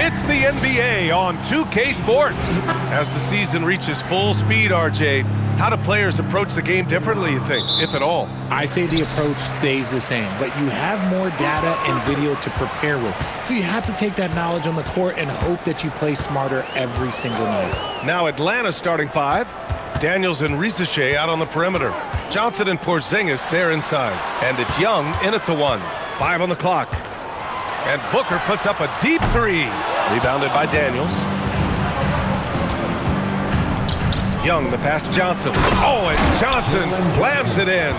It's the NBA on 2K Sports. As the season reaches full speed, RJ, how do players approach the game differently, you think, if at all? I say the approach stays the same, but you have more data and video to prepare with. So you have to take that knowledge on the court and hope that you play smarter every single night. Now Atlanta's starting five. Daniels and Risache out on the perimeter. Johnson and Porzingis, they're inside. And it's Young in at the one. 5 on the clock. And Booker puts up a deep three. Rebounded by Daniels. Young, the pass to Johnson. Oh, and Johnson slams it in.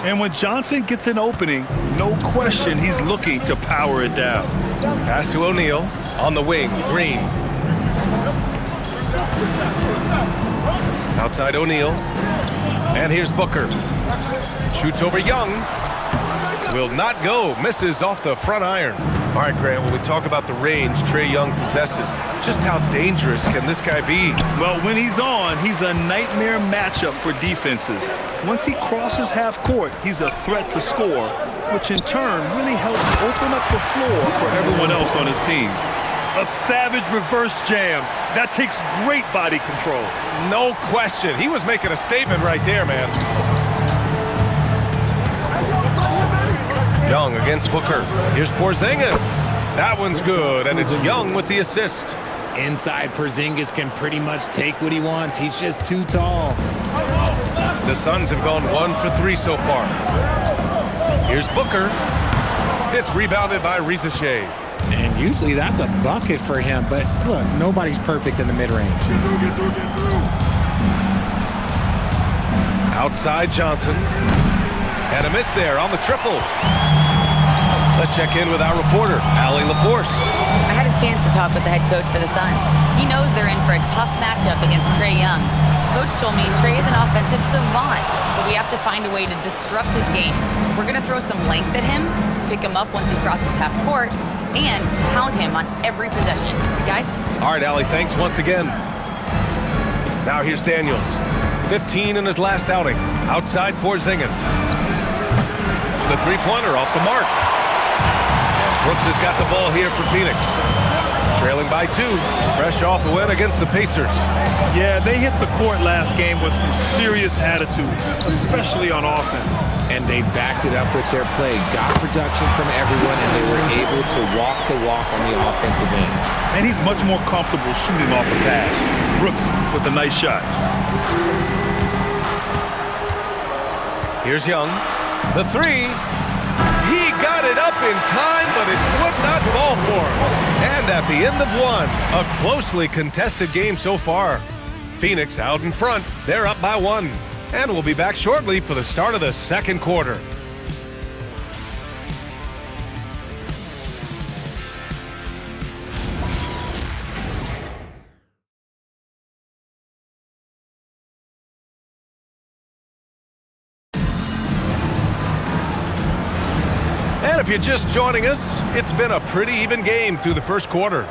And when Johnson gets an opening, no question he's looking to power it down. Pass to O'Neal. On the wing, Green. Outside O'Neal. And here's Booker. Shoots over Young. Will not go. Misses off the front iron. All right, Grant, when we talk about the range Trae Young possesses, just how dangerous can this guy be? Well, when he's on, he's a nightmare matchup for defenses. Once he crosses half court, he's a threat to score, which in turn really helps open up the floor for everyone else on his team. A savage reverse jam. That takes great body control. No question. He was making a statement right there, man. Young against Booker. Here's Porzingis. That one's good, and it's Young with the assist. Inside, Porzingis can pretty much take what he wants. He's just too tall. The Suns have gone 1 for 3 so far. Here's Booker. It's rebounded by Risache. And usually that's a bucket for him, but look, nobody's perfect in the mid-range. Outside Johnson. And a miss there on the triple. Let's check in with our reporter, Allie LaForce. I had a chance to talk with the head coach for the Suns. He knows they're in for a tough matchup against Trae Young. Coach told me Trae is an offensive savant, but we have to find a way to disrupt his game. We're going to throw some length at him, pick him up once he crosses half court, and pound him on every possession. Guys? All right, Allie, thanks once again. Now here's Daniels. 15 in his last outing. Outside Porzingis. The three-pointer off the mark. Brooks has got the ball here for Phoenix. Trailing by 2. Fresh off a win against the Pacers. Yeah, they hit the court last game with some serious attitude, especially on offense. And they backed it up with their play, got production from everyone, and they were able to walk the walk on the offensive end. And he's much more comfortable shooting off a pass. Brooks with a nice shot. Here's Young. The three. He got it up in time, but it would not fall for him. And at the end of one, a closely contested game so far. Phoenix out in front. They're up by 1. And we'll be back shortly for the start of the second quarter. And if you're just joining us, it's been a pretty even game through the first quarter.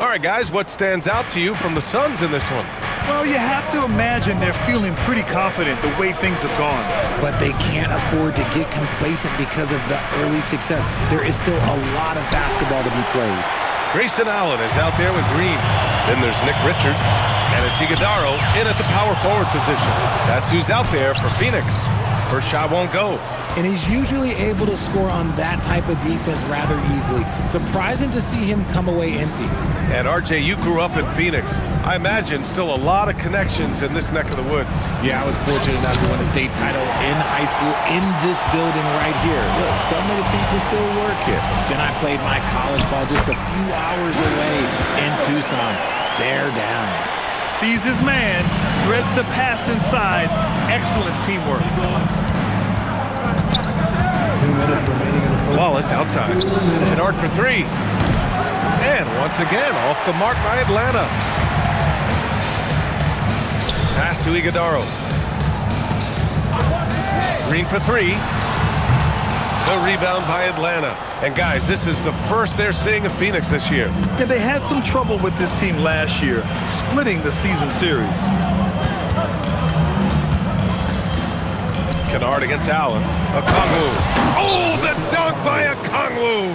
All right, guys, what stands out to you from the Suns in this one? Well, you have to imagine they're feeling pretty confident the way things have gone. But they can't afford to get complacent because of the early success. There is still a lot of basketball to be played. Grayson Allen is out there with Green. Then there's Nick Richards. And it's Iguodaro in at the power forward position. That's who's out there for Phoenix. First shot won't go. And he's usually able to score on that type of defense rather easily. Surprising to see him come away empty. And RJ, you grew up in Phoenix. I imagine still a lot of connections in this neck of the woods. Yeah, I was fortunate enough to win a state title in high school in this building right here. Look, some of the people still work here. Then I played my college ball just a few hours away in Tucson. They're down. Sees his man, threads the pass inside. Excellent teamwork. Wallace outside. Kennard for 3. And once again, off the mark by Atlanta. Pass to Iguodaro. Green for 3. The rebound by Atlanta. And guys, this is the first they're seeing of Phoenix this year. Yeah, they had some trouble with this team last year, splitting the season series. Kennard against Allen. Okongwu. Oh, the dunk by Okongwu.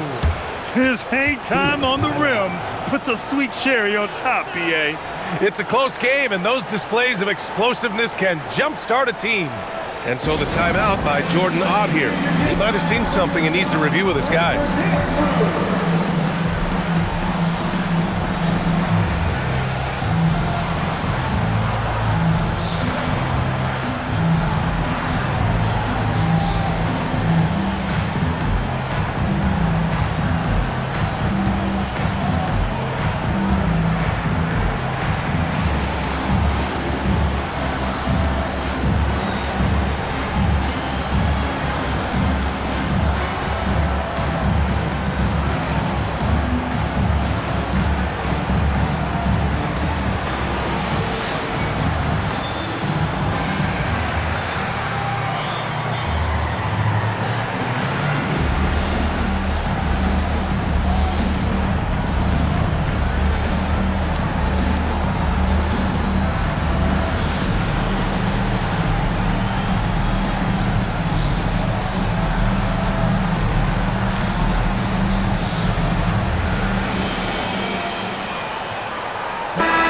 His hang time on the rim puts a sweet cherry on top, B.A. It's a close game, and those displays of explosiveness can jumpstart a team. And so the timeout by Jordan Ott here. He might have seen something and needs to review with his guys.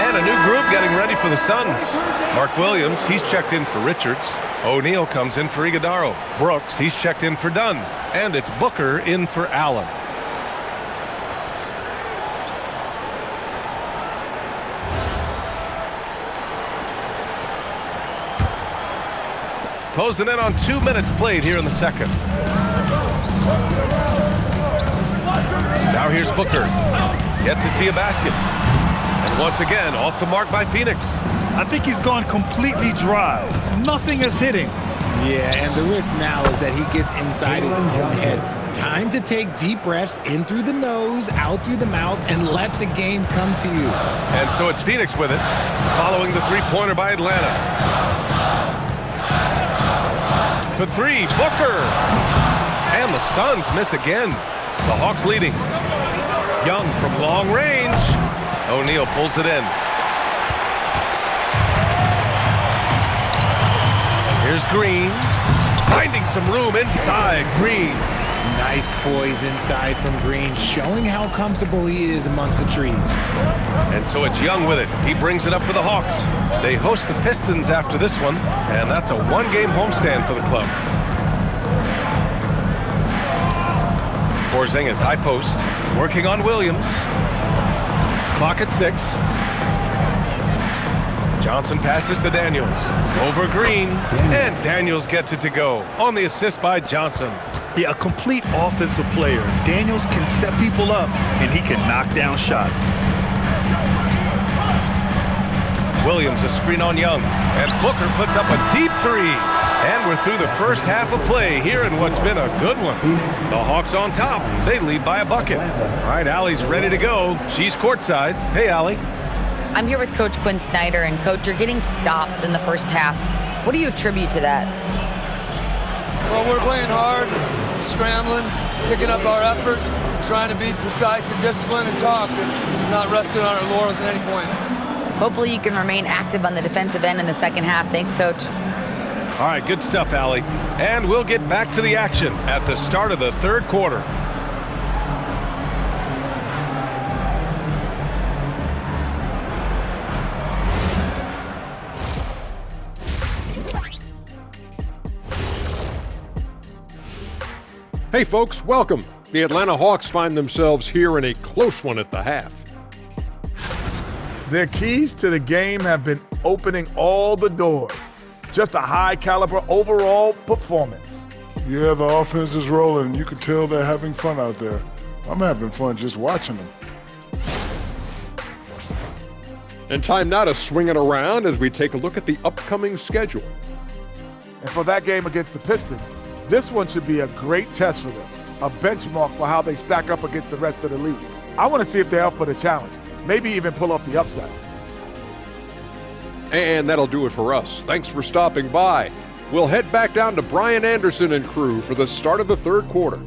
A new group getting ready for the Suns. Mark Williams, he's checked in for Richards. O'Neal comes in for Iguodaro. Brooks, he's checked in for Dunn. And it's Booker in for Allen. Closing in on 2 minutes played here in the second. Now here's Booker. Yet to see a basket. And once again, off the mark by Phoenix. I think he's gone completely dry. Nothing is hitting. Yeah, and the risk now is that he gets inside his own head. Time to take deep breaths in through the nose, out through the mouth, and let the game come to you. And so it's Phoenix with it, following the three-pointer by Atlanta. For three, Booker. And the Suns miss again. The Hawks leading. Young from long range. O'Neal pulls it in. Here's Green. Finding some room inside. Green. Nice poise inside from Green, showing how comfortable he is amongst the trees. And so it's Young with it. He brings it up for the Hawks. They host the Pistons after this one, and that's a one-game homestand for the club. Porzingis high post, working on Williams. Clock at 6. Johnson passes to Daniels. Over Green, and Daniels gets it to go on the assist by Johnson. Yeah, a complete offensive player. Daniels can set people up, and he can knock down shots. Williams a screen on Young, and Booker puts up a deep three. And we're through the first half of play here in what's been a good one. The Hawks on top. They lead by a bucket. All right, Allie's ready to go. She's courtside. Hey, Allie. I'm here with Coach Quinn Snyder, and Coach, you're getting stops in the first half. What do you attribute to that? Well, we're playing hard, scrambling, picking up our effort, trying to be precise and disciplined and talk, and not resting on our laurels at any point. Hopefully you can remain active on the defensive end in the second half. Thanks, Coach. All right, good stuff, Allie. And we'll get back to the action at the start of the third quarter. Hey folks, welcome. The Atlanta Hawks find themselves here in a close one at the half. Their keys to the game have been opening all the doors. Just a high-caliber overall performance. Yeah, the offense is rolling. You can tell they're having fun out there. I'm having fun just watching them. And time now to swing it around as we take a look at the upcoming schedule. And for that game against the Pistons, this one should be a great test for them, a benchmark for how they stack up against the rest of the league. I want to see if they're up for the challenge, maybe even pull off the upside. And that'll do it for us. Thanks for stopping by. We'll head back down to Brian Anderson and crew for the start of the third quarter.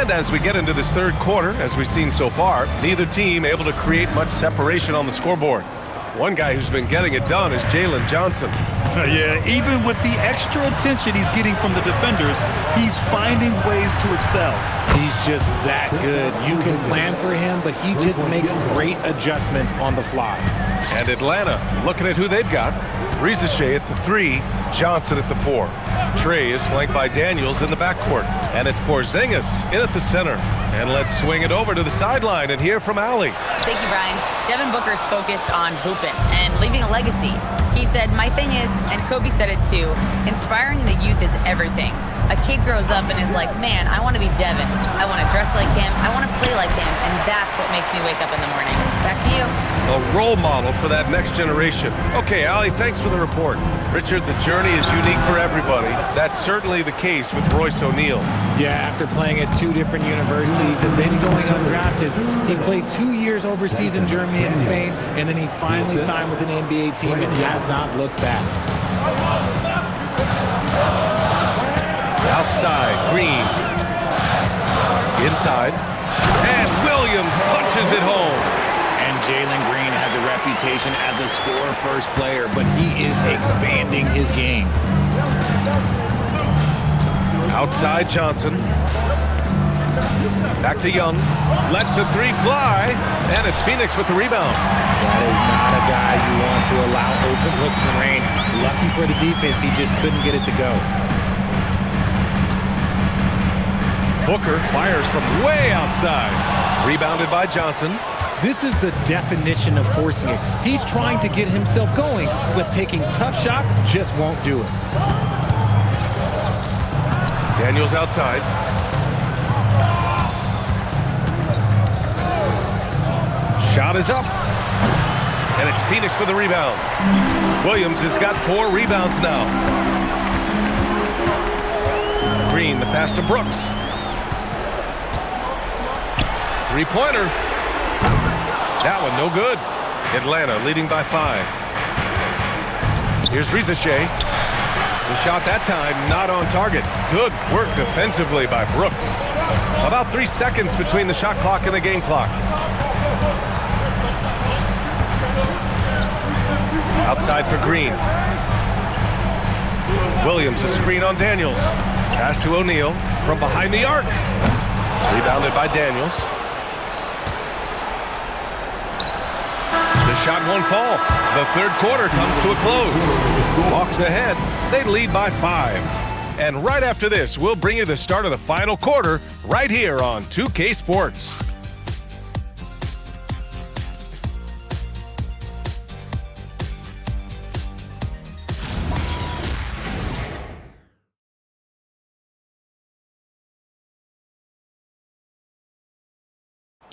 And as we get into this third quarter, as we've seen so far, neither team able to create much separation on the scoreboard. One guy who's been getting it done is Jalen Johnson. Yeah, even with the extra attention he's getting from the defenders, he's finding ways to excel. He's just that good. You can plan for him, but he just makes great adjustments on the fly. And Atlanta, looking at who they've got. Rizachet at the 3, Johnson at the 4. Trey is flanked by Daniels in the backcourt. And it's Porzingis in at the center. And let's swing it over to the sideline and hear from Allie. Thank you, Brian. Devin Booker's focused on hooping and leaving a legacy. He said, "My thing is," and Kobe said it too, "inspiring the youth is everything." A kid grows up and is like, "Man, I want to be Devin. I want to dress like him. I want to play like him." And that's what makes me wake up in the morning. Back to you. A role model for that next generation. Okay, Allie, thanks for the report. Richard, the journey is unique for everybody. That's certainly the case with Royce O'Neal. Yeah, after playing at 2 different universities and then going undrafted, he played 2 years overseas in Germany and Spain, and then he finally signed with an NBA team and has not looked back. Outside, Green. Inside. And Williams punches it home. And Jalen Green has a reputation as a score-first player, but he is expanding his game. Outside, Johnson. Back to Young. Lets the 3 fly. And it's Phoenix with the rebound. That is not a guy you want to allow open looks for rain. Lucky for the defense, he just couldn't get it to go. Booker fires from way outside. Rebounded by Johnson. This is the definition of forcing it. He's trying to get himself going, but taking tough shots just won't do it. Daniels outside. Shot is up. And it's Phoenix with the rebound. Williams has got 4 rebounds now. Green, the pass to Brooks. 3-pointer. That one no good. Atlanta leading by 5. Here's Rizachet. The shot that time not on target. Good work defensively by Brooks. About 3 seconds between the shot clock and the game clock. Outside for Green. Williams a screen on Daniels. Pass to O'Neal from behind the arc. Rebounded by Daniels. The shot won't fall. The third quarter comes to a close. Hawks ahead. They lead by 5. And right after this, we'll bring you the start of the final quarter right here on 2K Sports.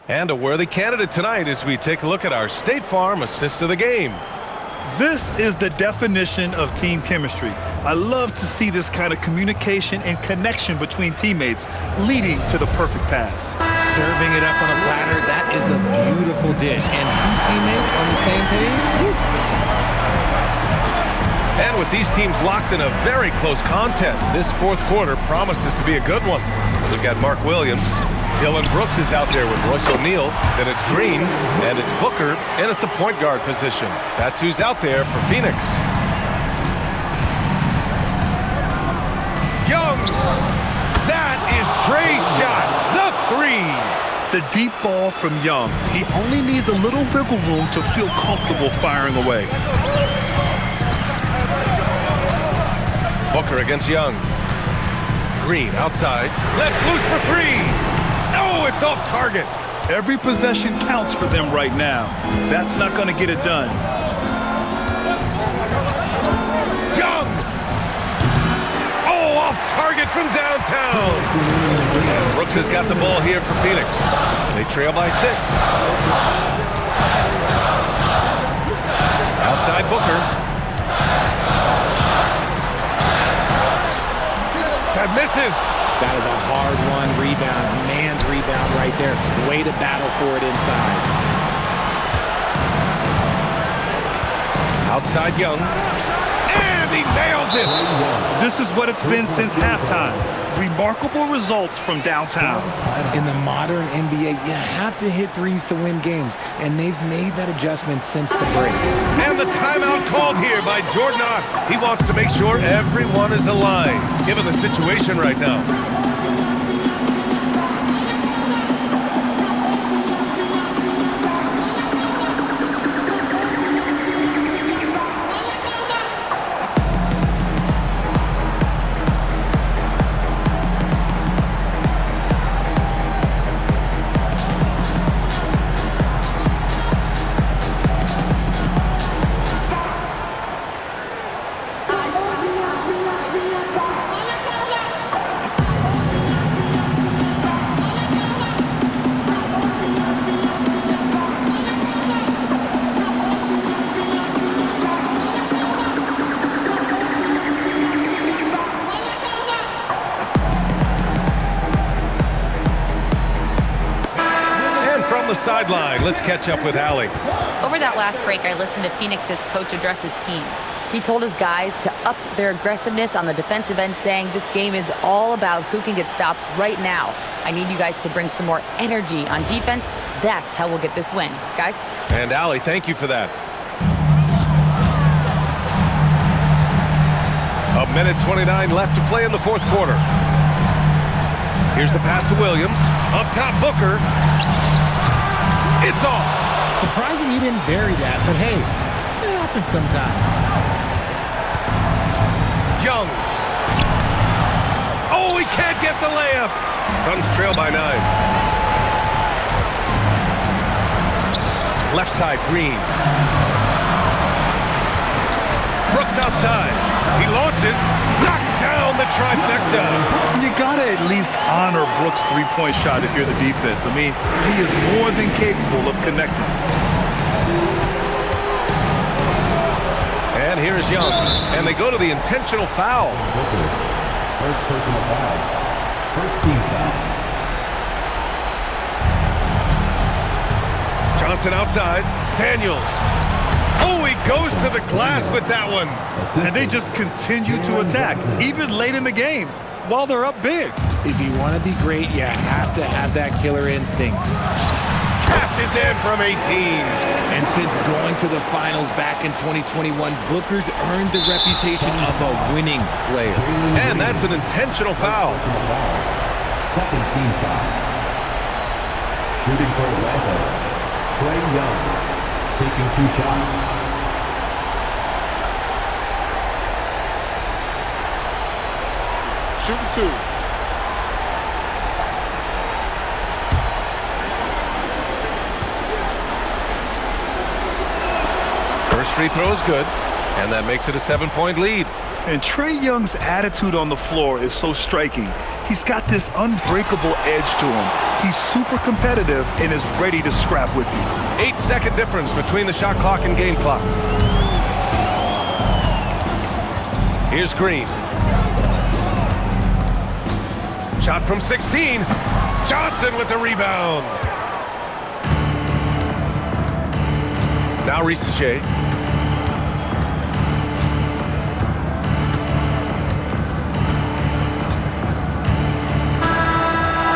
And a worthy candidate tonight as we take a look at our State Farm assist of the game. This is the definition of team chemistry. I love to see this kind of communication and connection between teammates leading to the perfect pass. Serving it up on a platter, that is a beautiful dish. And 2 teammates on the same page. Woo. And with these teams locked in a very close contest, this fourth quarter promises to be a good one. We've got Mark Williams. Dylan Brooks is out there with Royce O'Neal. Then it's Green, and it's Booker in at the point guard position. That's who's out there for Phoenix. Young! That is Trey's shot, the 3! The deep ball from Young. He only needs a little wiggle room to feel comfortable firing away. Booker against Young. Green outside. Let's loose for 3! No, it's off target. Every possession counts for them right now. That's not going to get it done. Young! Oh, off target from downtown. Brooks has got the ball here for Phoenix. They trail by 6. Outside Booker. That misses. That is a hard-won rebound, a man's rebound right there. Way to battle for it inside. Outside Young. And he nails it. This is what it's been since halftime. remarkable results from downtown. In the modern NBA, you have to hit threes to win games, and they've made that adjustment since the break. And the timeout called here by Jordan Ott. He wants to make sure everyone is aligned, given the situation right now. Sideline. Let's catch up with Allie. Over that last break, I listened to Phoenix's coach address his team. He told his guys to up their aggressiveness on the defensive end, saying this game is all about who can get stops right now. I need you guys to bring some more energy on defense. That's how we'll get this win. Guys? And Allie, thank you for that. A minute 29 left to play in the fourth quarter. Here's the pass to Williams. Up top, Booker. It's off. Surprising he didn't bury that, but hey, it happens sometimes. Young. Oh, he can't get the layup. Suns trail by 9. Left side, Green. Brooks outside. He launches, knocks down the trifecta. You gotta at least honor Brooks' three-point shot if you're the defense. I mean, he is more than capable of connecting. And here's Young, and they go to the intentional foul. First personal foul. First team foul. Johnson outside. Daniels. Oh, he goes to the glass with that one. And they just continue to attack, even late in the game, while they're up big. If you want to be great, you have to have that killer instinct. Passes in from 18. And since going to the finals back in 2021, Booker's earned the reputation of a winning player. And that's an intentional foul. Second team foul. Shooting for Atlanta, Trae Young, taking 2 shots. Shooting 2. First free throw is good, and that makes it a 7-point lead. And Trae Young's attitude on the floor is so striking. He's got this unbreakable edge to him. He's super competitive and is ready to scrap with you. 8-second difference between the shot clock and game clock. Here's Green. Shot from 16. Johnson with the rebound. Now Risacher.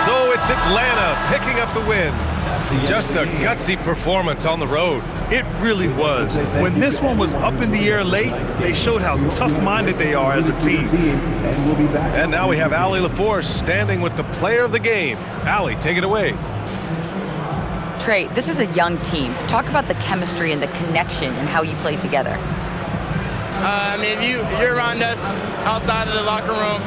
So it's Atlanta picking up the win. Just a gutsy performance on the road. It really was. When this one was up in the air late, they showed how tough-minded they are as a team. And now we have Allie LaForce standing with the player of the game. Allie, take it away. Trae, this is a young team. Talk about the chemistry and the connection and how you play together. I mean, you're around us outside of the locker room.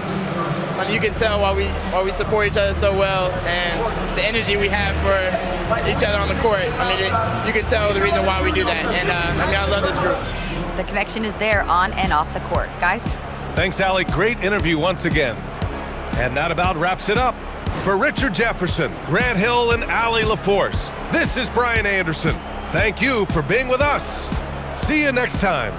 You can tell why we support each other so well, and the energy we have for each other on the court. I mean, you can tell the reason why we do that. And I love this group. The connection is there on and off the court. Guys? Thanks, Allie. Great interview once again. And that about wraps it up. For Richard Jefferson, Grant Hill, and Allie LaForce, this is Brian Anderson. Thank you for being with us. See you next time.